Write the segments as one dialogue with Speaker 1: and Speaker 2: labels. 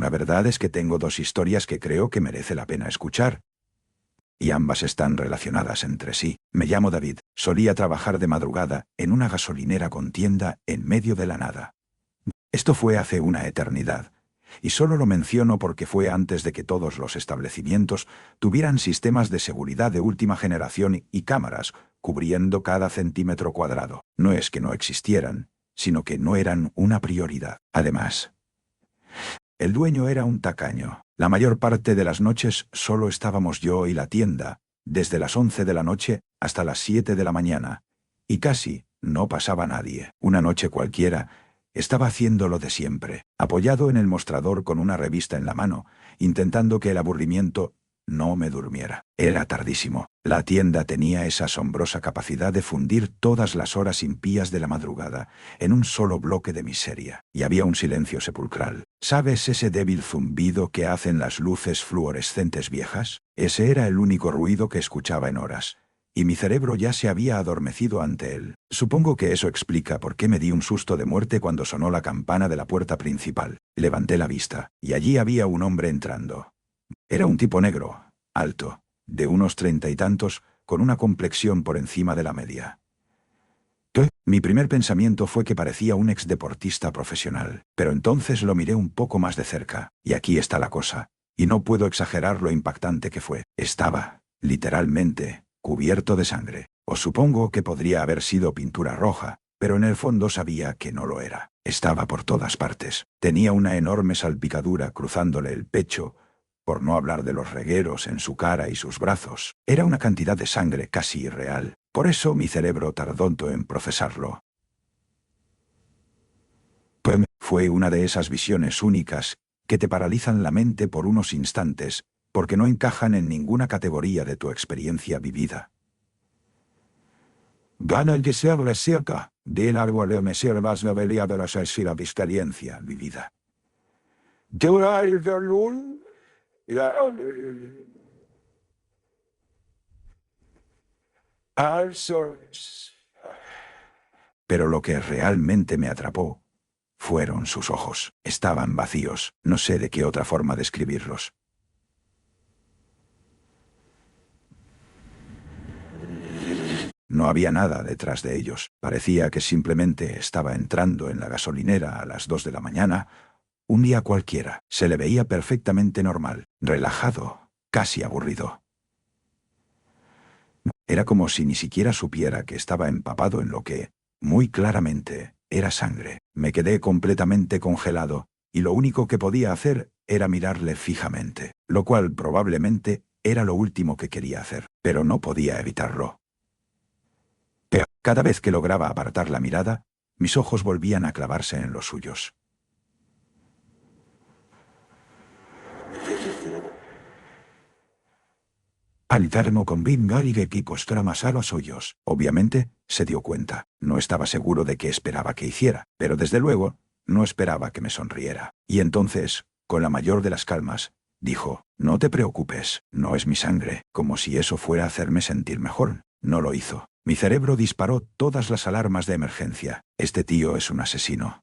Speaker 1: La verdad es que tengo dos historias que creo que merece la pena escuchar. Y ambas están relacionadas entre sí. Me llamo David. Solía trabajar de madrugada en una gasolinera con tienda en medio de la nada. Esto fue hace una eternidad. Y solo lo menciono porque fue antes de que todos los establecimientos tuvieran sistemas de seguridad de última generación y cámaras cubriendo cada centímetro cuadrado. No es que no existieran, sino que no eran una prioridad. Además, el dueño era un tacaño. La mayor parte de las noches solo estábamos yo y la tienda, desde las 11 de la noche hasta las 7 de la mañana, y casi no pasaba nadie. Una noche cualquiera, estaba haciendo lo de siempre, apoyado en el mostrador con una revista en la mano, intentando que el aburrimiento no me durmiera. Era tardísimo. La tienda tenía esa asombrosa capacidad de fundir todas las horas impías de la madrugada en un solo bloque de miseria, y había un silencio sepulcral. ¿Sabes ese débil zumbido que hacen las luces fluorescentes viejas? Ese era el único ruido que escuchaba en horas, y mi cerebro ya se había adormecido ante él. Supongo que eso explica por qué me di un susto de muerte cuando sonó la campana de la puerta principal. Levanté la vista, y allí había un hombre entrando. Era un tipo negro, alto, de unos 30 y tantos, con una complexión por encima de la media. ¿Qué? Mi primer pensamiento fue que parecía un exdeportista profesional, pero entonces lo miré un poco más de cerca, y aquí está la cosa, y no puedo exagerar lo impactante que fue. Estaba, literalmente, cubierto de sangre. Os supongo que podría haber sido pintura roja, pero en el fondo sabía que no lo era. Estaba por todas partes. Tenía una enorme salpicadura cruzándole el pecho, por no hablar de los regueros en su cara y sus brazos. Era una cantidad de sangre casi irreal. Por eso mi cerebro tardó en procesarlo. Pues fue una de esas visiones únicas que te paralizan la mente por unos instantes, porque no encajan en ninguna categoría de tu experiencia vivida. Gana el que se habla cerca, del árbol de me sirvas la vería de la experiencia vivida. Pero lo que realmente me atrapó fueron sus ojos. Estaban vacíos. No sé de qué otra forma describirlos. No había nada detrás de ellos. Parecía que simplemente estaba entrando en la gasolinera a las 2 de la mañana, un día cualquiera. Se le veía perfectamente normal, relajado, casi aburrido. Era como si ni siquiera supiera que estaba empapado en lo que, muy claramente, era sangre. Me quedé completamente congelado, y lo único que podía hacer era mirarle fijamente, lo cual probablemente era lo último que quería hacer, pero no podía evitarlo. Pero cada vez que lograba apartar la mirada, mis ojos volvían a clavarse en los suyos. Alterno con Vingar y equipos tramas a los suyos. Obviamente, se dio cuenta. No estaba seguro de qué esperaba que hiciera, pero desde luego, no esperaba que me sonriera. Y entonces, con la mayor de las calmas, dijo, «No te preocupes, no es mi sangre», como si eso fuera a hacerme sentir mejor. No lo hizo. Mi cerebro disparó todas las alarmas de emergencia. Este tío es un asesino.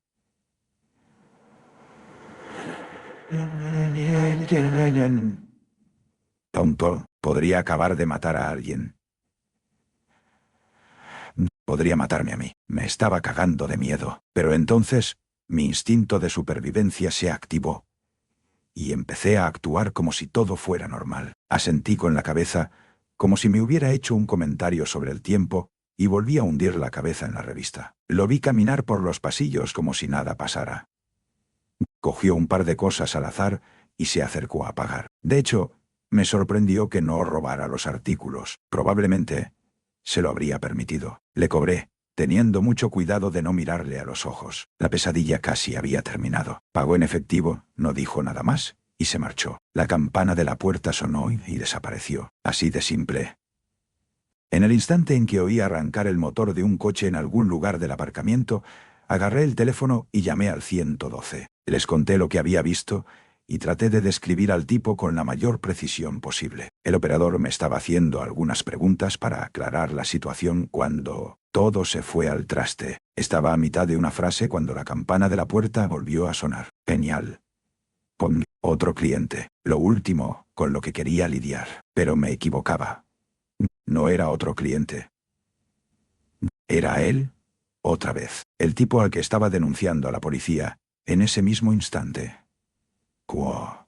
Speaker 1: Tonto, podría acabar de matar a alguien. Podría matarme a mí. Me estaba cagando de miedo. Pero entonces, mi instinto de supervivencia se activó. Y empecé a actuar como si todo fuera normal. Asentí con la cabeza, como si me hubiera hecho un comentario sobre el tiempo, y volví a hundir la cabeza en la revista. Lo vi caminar por los pasillos como si nada pasara. Cogió un par de cosas al azar y se acercó a pagar. De hecho, me sorprendió que no robara los artículos. Probablemente se lo habría permitido. Le cobré, teniendo mucho cuidado de no mirarle a los ojos. La pesadilla casi había terminado. Pagó en efectivo, no dijo nada más, y se marchó. La campana de la puerta sonó y desapareció. Así de simple. En el instante en que oí arrancar el motor de un coche en algún lugar del aparcamiento, agarré el teléfono y llamé al 112. Les conté lo que había visto y traté de describir al tipo con la mayor precisión posible. El operador me estaba haciendo algunas preguntas para aclarar la situación cuando todo se fue al traste. Estaba a mitad de una frase cuando la campana de la puerta volvió a sonar. Genial. Pon otro cliente. Lo último con lo que quería lidiar. Pero me equivocaba. No era otro cliente. Era él, otra vez. El tipo al que estaba denunciando a la policía, en ese mismo instante. ¡Cuo!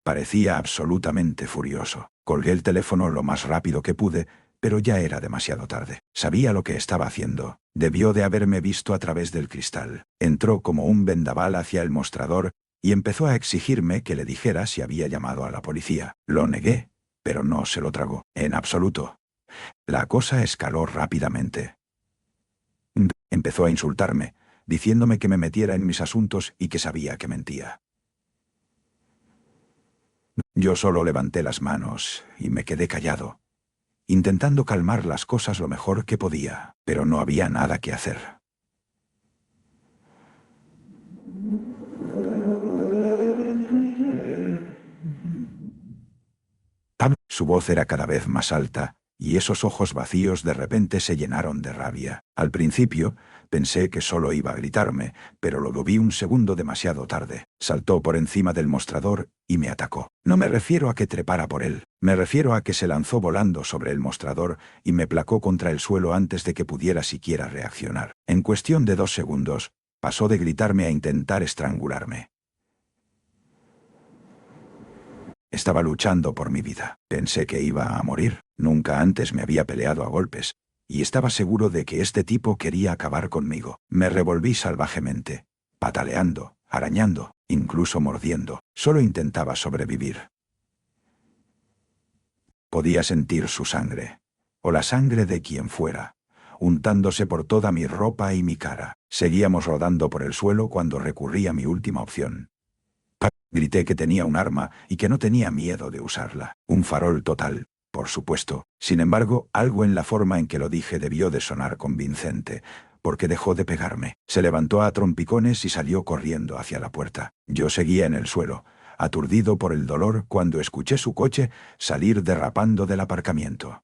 Speaker 1: Parecía absolutamente furioso. Colgué el teléfono lo más rápido que pude, pero ya era demasiado tarde. Sabía lo que estaba haciendo. Debió de haberme visto a través del cristal. Entró como un vendaval hacia el mostrador y empezó a exigirme que le dijera si había llamado a la policía. Lo negué, pero no se lo tragó. En absoluto. La cosa escaló rápidamente. Empezó a insultarme, diciéndome que me metiera en mis asuntos y que sabía que mentía. Yo solo levanté las manos y me quedé callado, intentando calmar las cosas lo mejor que podía, pero no había nada que hacer. Su voz era cada vez más alta, y esos ojos vacíos de repente se llenaron de rabia. Al principio, pensé que solo iba a gritarme, pero lo vi un segundo demasiado tarde. Saltó por encima del mostrador y me atacó. No me refiero a que trepara por él, me refiero a que se lanzó volando sobre el mostrador y me placó contra el suelo antes de que pudiera siquiera reaccionar. En cuestión de 2 segundos, pasó de gritarme a intentar estrangularme. Estaba luchando por mi vida. Pensé que iba a morir. Nunca antes me había peleado a golpes, y estaba seguro de que este tipo quería acabar conmigo. Me revolví salvajemente, pataleando, arañando, incluso mordiendo. Solo intentaba sobrevivir. Podía sentir su sangre, o la sangre de quien fuera, untándose por toda mi ropa y mi cara. Seguíamos rodando por el suelo cuando recurrí a mi última opción. Grité que tenía un arma y que no tenía miedo de usarla. Un farol total, por supuesto. Sin embargo, algo en la forma en que lo dije debió de sonar convincente, porque dejó de pegarme. Se levantó a trompicones y salió corriendo hacia la puerta. Yo seguía en el suelo, aturdido por el dolor cuando escuché su coche salir derrapando del aparcamiento.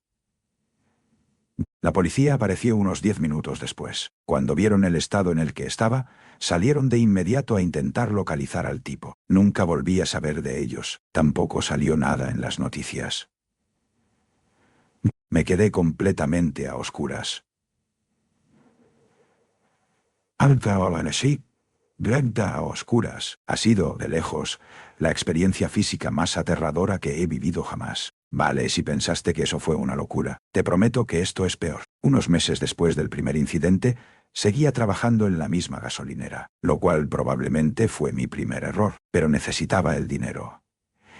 Speaker 1: La policía apareció unos 10 minutos después. Cuando vieron el estado en el que estaba, salieron de inmediato a intentar localizar al tipo. Nunca volví a saber de ellos. Tampoco salió nada en las noticias. Me quedé completamente a oscuras. A oscuras ha sido, de lejos, la experiencia física más aterradora que he vivido jamás. Vale, si pensaste que eso fue una locura. Te prometo que esto es peor. Unos meses después del primer incidente, seguía trabajando en la misma gasolinera, lo cual probablemente fue mi primer error, pero necesitaba el dinero.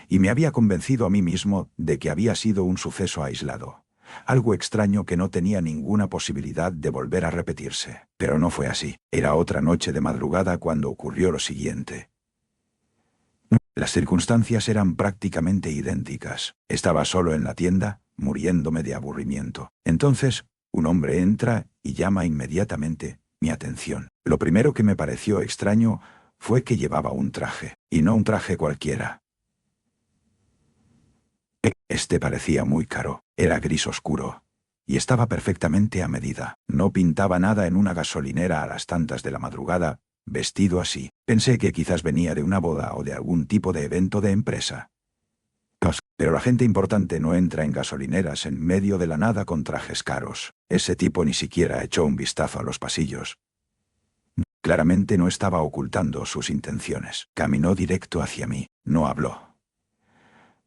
Speaker 1: Y me había convencido a mí mismo de que había sido un suceso aislado. Algo extraño que no tenía ninguna posibilidad de volver a repetirse. Pero no fue así. Era otra noche de madrugada cuando ocurrió lo siguiente. Las circunstancias eran prácticamente idénticas. Estaba solo en la tienda, muriéndome de aburrimiento. Entonces, un hombre entra y llama inmediatamente mi atención. Lo primero que me pareció extraño fue que llevaba un traje, y no un traje cualquiera. Este parecía muy caro, era gris oscuro, y estaba perfectamente a medida. No pintaba nada en una gasolinera a las tantas de la madrugada, vestido así. Pensé que quizás venía de una boda o de algún tipo de evento de empresa. Pero la gente importante no entra en gasolineras en medio de la nada con trajes caros. Ese tipo ni siquiera echó un vistazo a los pasillos. Claramente no estaba ocultando sus intenciones. Caminó directo hacia mí. No habló.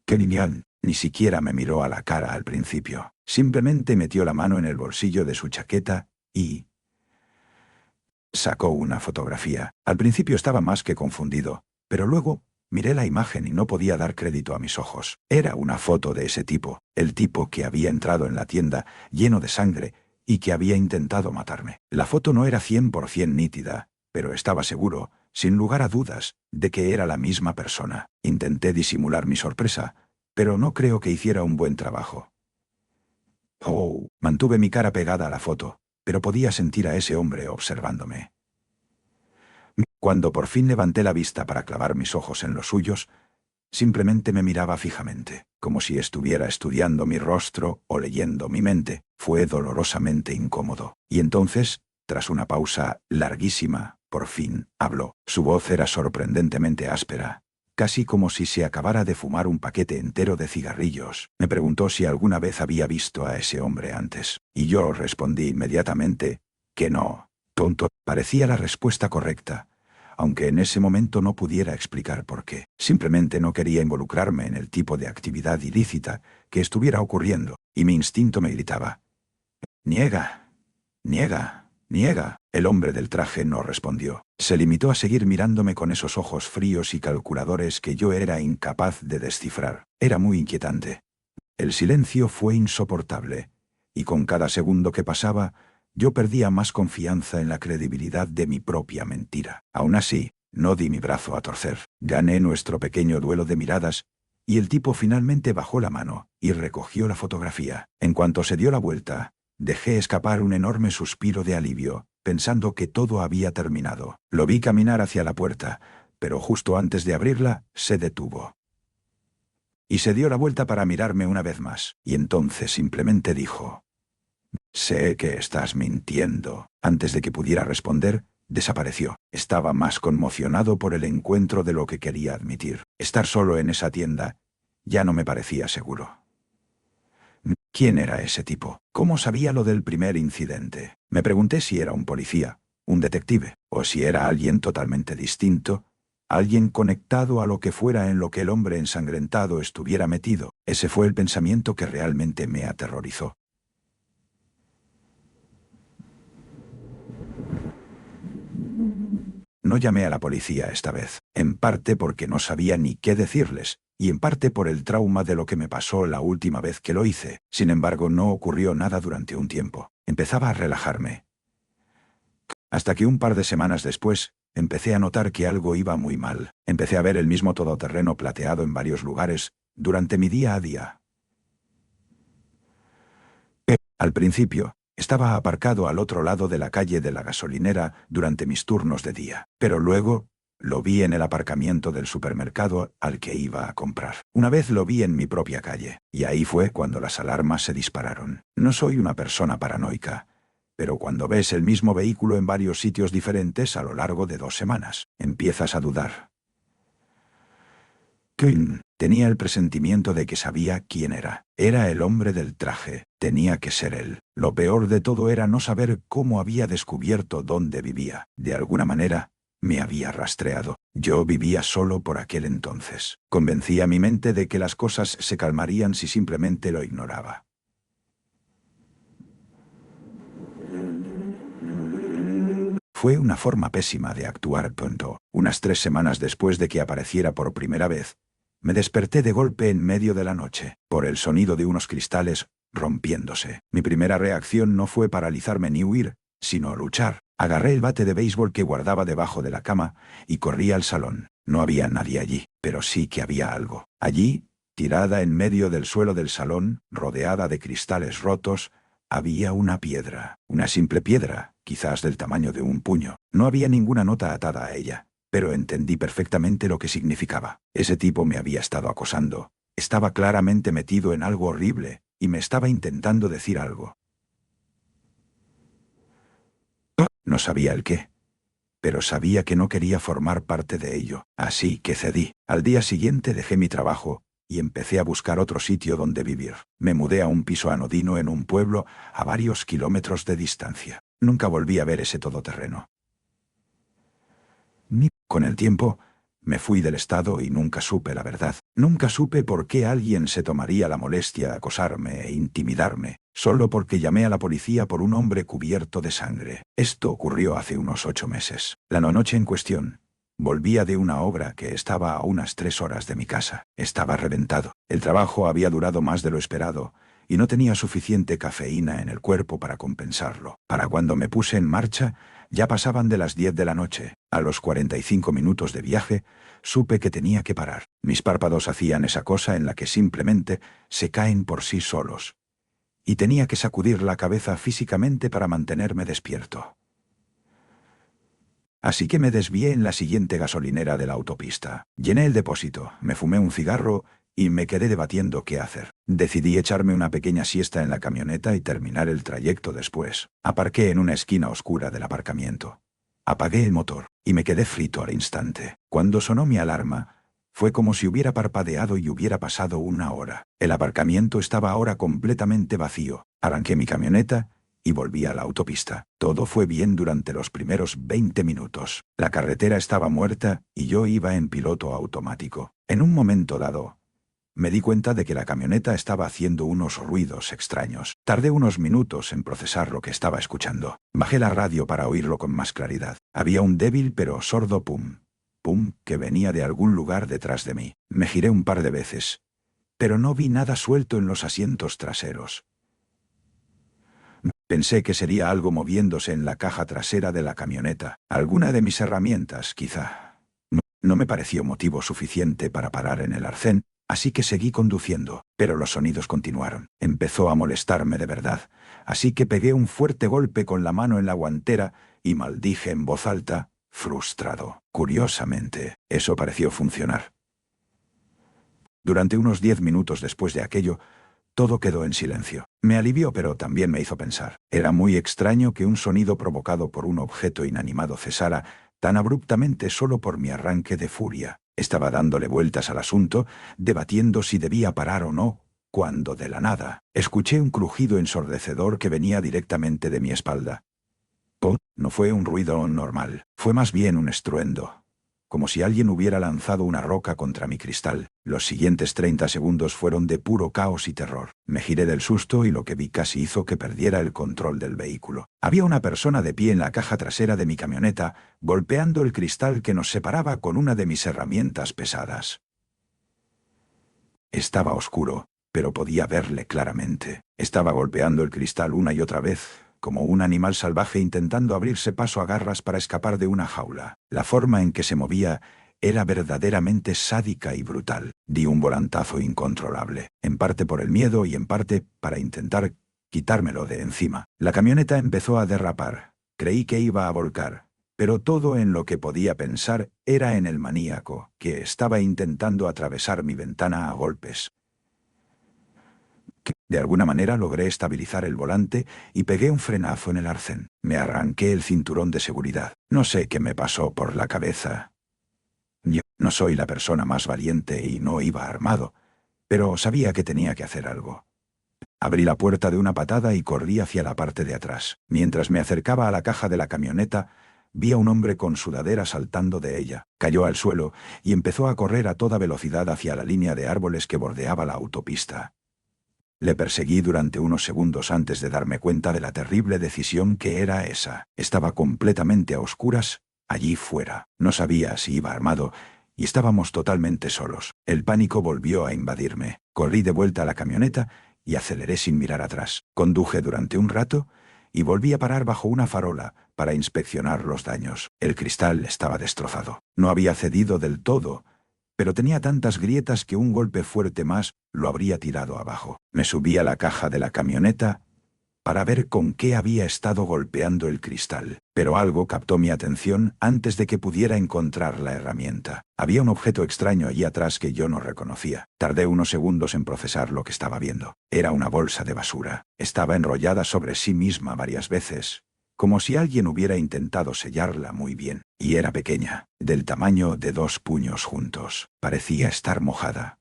Speaker 1: ¡Qué lineal! Ni siquiera me miró a la cara al principio. Simplemente metió la mano en el bolsillo de su chaqueta y sacó una fotografía. Al principio estaba más que confundido, pero luego miré la imagen y no podía dar crédito a mis ojos. Era una foto de ese tipo, el tipo que había entrado en la tienda lleno de sangre y que había intentado matarme. La foto no era 100% nítida, pero estaba seguro, sin lugar a dudas, de que era la misma persona. Intenté disimular mi sorpresa, pero no creo que hiciera un buen trabajo. Mantuve mi cara pegada a la foto, pero podía sentir a ese hombre observándome. Cuando por fin levanté la vista para clavar mis ojos en los suyos, simplemente me miraba fijamente, como si estuviera estudiando mi rostro o leyendo mi mente. Fue dolorosamente incómodo. Y entonces, tras una pausa larguísima, Por fin, habló. Su voz era sorprendentemente áspera, casi como si se acabara de fumar un paquete entero de cigarrillos. Me preguntó si alguna vez había visto a ese hombre antes, y yo respondí inmediatamente que no. Tonto, parecía la respuesta correcta, aunque en ese momento no pudiera explicar por qué. Simplemente no quería involucrarme en el tipo de actividad ilícita que estuviera ocurriendo, y mi instinto me gritaba: «Niega, niega, niega». El hombre del traje no respondió. Se limitó a seguir mirándome con esos ojos fríos y calculadores que yo era incapaz de descifrar. Era muy inquietante. El silencio fue insoportable, y con cada segundo que pasaba, yo perdía más confianza en la credibilidad de mi propia mentira. Aún así, no di mi brazo a torcer. Gané nuestro pequeño duelo de miradas, y el tipo finalmente bajó la mano y recogió la fotografía. En cuanto se dio la vuelta, dejé escapar un enorme suspiro de alivio, pensando que todo había terminado. Lo vi caminar hacia la puerta, pero justo antes de abrirla, se detuvo. Y se dio la vuelta para mirarme una vez más, y entonces simplemente dijo: «Sé que estás mintiendo». Antes de que pudiera responder, desapareció. Estaba más conmocionado por el encuentro de lo que quería admitir. Estar solo en esa tienda ya no me parecía seguro. ¿Quién era ese tipo? ¿Cómo sabía lo del primer incidente? Me pregunté si era un policía, un detective, o si era alguien totalmente distinto, alguien conectado a lo que fuera en lo que el hombre ensangrentado estuviera metido. Ese fue el pensamiento que realmente me aterrorizó. No llamé a la policía esta vez, en parte porque no sabía ni qué decirles, y en parte por el trauma de lo que me pasó la última vez que lo hice. Sin embargo, no ocurrió nada durante un tiempo. Empezaba a relajarme. Hasta que un par de semanas después, empecé a notar que algo iba muy mal. Empecé a ver el mismo todoterreno plateado en varios lugares durante mi día a día. Al principio, estaba aparcado al otro lado de la calle de la gasolinera durante mis turnos de día, pero luego lo vi en el aparcamiento del supermercado al que iba a comprar. Una vez lo vi en mi propia calle, y ahí fue cuando las alarmas se dispararon. No soy una persona paranoica, pero cuando ves el mismo vehículo en varios sitios diferentes a lo largo de 2 semanas, empiezas a dudar. Tenía el presentimiento de que sabía quién era. Era el hombre del traje. Tenía que ser él. Lo peor de todo era no saber cómo había descubierto dónde vivía. De alguna manera, me había rastreado. Yo vivía solo por aquel entonces. Convencí a mi mente de que las cosas se calmarían si simplemente lo ignoraba. Fue una forma pésima de actuar. Unas 3 semanas después de que apareciera por primera vez, me desperté de golpe en medio de la noche, por el sonido de unos cristales rompiéndose. Mi primera reacción no fue paralizarme ni huir, sino luchar. Agarré el bate de béisbol que guardaba debajo de la cama y corrí al salón. No había nadie allí, pero sí que había algo. Allí, tirada en medio del suelo del salón, rodeada de cristales rotos, había una piedra. Una simple piedra, quizás del tamaño de un puño. No había ninguna nota atada a ella, pero entendí perfectamente lo que significaba. Ese tipo me había estado acosando. Estaba claramente metido en algo horrible, y me estaba intentando decir algo. No sabía el qué, pero sabía que no quería formar parte de ello, así que cedí. Al día siguiente dejé mi trabajo y empecé a buscar otro sitio donde vivir. Me mudé a un piso anodino en un pueblo a varios kilómetros de distancia. Nunca volví a ver ese todoterreno. Con el tiempo, me fui del estado y nunca supe la verdad. Nunca supe por qué alguien se tomaría la molestia de acosarme e intimidarme, solo porque llamé a la policía por un hombre cubierto de sangre. Esto ocurrió hace unos 8 meses. La noche en cuestión, volvía de una obra que estaba a unas 3 horas de mi casa. Estaba reventado. El trabajo había durado más de lo esperado, y no tenía suficiente cafeína en el cuerpo para compensarlo. Para cuando me puse en marcha, ya pasaban de las 10 de la noche. A los 45 minutos de viaje, supe que tenía que parar. Mis párpados hacían esa cosa en la que simplemente se caen por sí solos. Y tenía que sacudir la cabeza físicamente para mantenerme despierto. Así que me desvié en la siguiente gasolinera de la autopista. Llené el depósito, me fumé un cigarro y me quedé debatiendo qué hacer. Decidí echarme una pequeña siesta en la camioneta y terminar el trayecto después. Aparqué en una esquina oscura del aparcamiento. Apagué el motor y me quedé frito al instante. Cuando sonó mi alarma, fue como si hubiera parpadeado y hubiera pasado una hora. El aparcamiento estaba ahora completamente vacío. Arranqué mi camioneta y volví a la autopista. Todo fue bien durante los primeros 20 minutos. La carretera estaba muerta y yo iba en piloto automático. En un momento dado, me di cuenta de que la camioneta estaba haciendo unos ruidos extraños. Tardé unos minutos en procesar lo que estaba escuchando. Bajé la radio para oírlo con más claridad. Había un débil pero sordo pum, pum, que venía de algún lugar detrás de mí. Me giré un par de veces, pero no vi nada suelto en los asientos traseros. Pensé que sería algo moviéndose en la caja trasera de la camioneta. Alguna de mis herramientas, quizá. No me pareció motivo suficiente para parar en el arcén, así que seguí conduciendo, pero los sonidos continuaron. Empezó a molestarme de verdad, así que pegué un fuerte golpe con la mano en la guantera y maldije en voz alta, frustrado. Curiosamente, eso pareció funcionar. Durante unos 10 minutos después de aquello, todo quedó en silencio. Me alivió, pero también me hizo pensar. Era muy extraño que un sonido provocado por un objeto inanimado cesara tan abruptamente solo por mi arranque de furia. Estaba dándole vueltas al asunto, debatiendo si debía parar o no, cuando de la nada escuché un crujido ensordecedor que venía directamente de mi espalda. No fue un ruido normal, fue más bien un estruendo, como si alguien hubiera lanzado una roca contra mi cristal. Los siguientes 30 segundos fueron de puro caos y terror. Me giré del susto y lo que vi casi hizo que perdiera el control del vehículo. Había una persona de pie en la caja trasera de mi camioneta, golpeando el cristal que nos separaba con una de mis herramientas pesadas. Estaba oscuro, pero podía verle claramente. Estaba golpeando el cristal una y otra vez, como un animal salvaje intentando abrirse paso a garras para escapar de una jaula. La forma en que se movía era verdaderamente sádica y brutal. Di un volantazo incontrolable, en parte por el miedo y en parte para intentar quitármelo de encima. La camioneta empezó a derrapar. Creí que iba a volcar, pero todo en lo que podía pensar era en el maníaco, que estaba intentando atravesar mi ventana a golpes. De alguna manera logré estabilizar el volante y pegué un frenazo en el arcén. Me arranqué el cinturón de seguridad. No sé qué me pasó por la cabeza. Yo no soy la persona más valiente y no iba armado, pero sabía que tenía que hacer algo. Abrí la puerta de una patada y corrí hacia la parte de atrás. Mientras me acercaba a la caja de la camioneta, vi a un hombre con sudadera saltando de ella. Cayó al suelo y empezó a correr a toda velocidad hacia la línea de árboles que bordeaba la autopista. Le perseguí durante unos segundos antes de darme cuenta de la terrible decisión que era esa. Estaba completamente a oscuras, allí fuera. No sabía si iba armado, y estábamos totalmente solos. El pánico volvió a invadirme. Corrí de vuelta a la camioneta y aceleré sin mirar atrás. Conduje durante un rato y volví a parar bajo una farola para inspeccionar los daños. El cristal estaba destrozado. No había cedido del todo, pero tenía tantas grietas que un golpe fuerte más lo habría tirado abajo. Me subí a la caja de la camioneta para ver con qué había estado golpeando el cristal, pero algo captó mi atención antes de que pudiera encontrar la herramienta. Había un objeto extraño allí atrás que yo no reconocía. Tardé unos segundos en procesar lo que estaba viendo. Era una bolsa de basura. Estaba enrollada sobre sí misma varias veces, como si alguien hubiera intentado sellarla muy bien, y era pequeña, del tamaño de 2 puños juntos. Parecía estar mojada.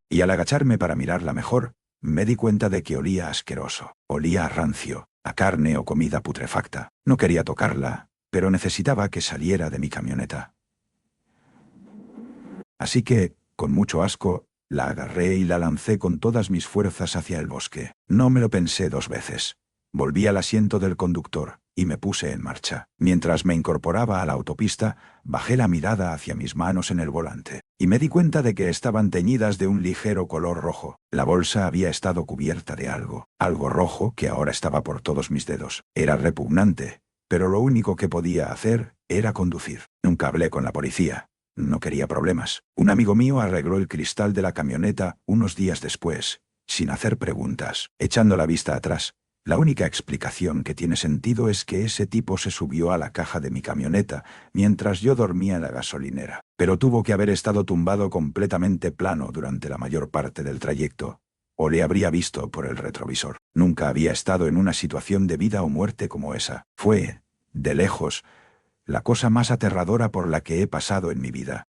Speaker 1: Y al agacharme para mirarla mejor, me di cuenta de que olía asqueroso. Olía a rancio, a carne o comida putrefacta. No quería tocarla, pero necesitaba que saliera de mi camioneta. Así que, con mucho asco, la agarré y la lancé con todas mis fuerzas hacia el bosque. No me lo pensé 2 veces. Volví al asiento del conductor y me puse en marcha. Mientras me incorporaba a la autopista, bajé la mirada hacia mis manos en el volante y me di cuenta de que estaban teñidas de un ligero color rojo. La bolsa había estado cubierta de algo rojo que ahora estaba por todos mis dedos. Era repugnante, pero lo único que podía hacer era conducir. Nunca hablé con la policía. No quería problemas. Un amigo mío arregló el cristal de la camioneta unos días después, sin hacer preguntas. Echando la vista atrás, la única explicación que tiene sentido es que ese tipo se subió a la caja de mi camioneta mientras yo dormía en la gasolinera. Pero tuvo que haber estado tumbado completamente plano durante la mayor parte del trayecto, o le habría visto por el retrovisor. Nunca había estado en una situación de vida o muerte como esa. Fue, de lejos, La cosa más aterradora por la que he pasado en mi vida.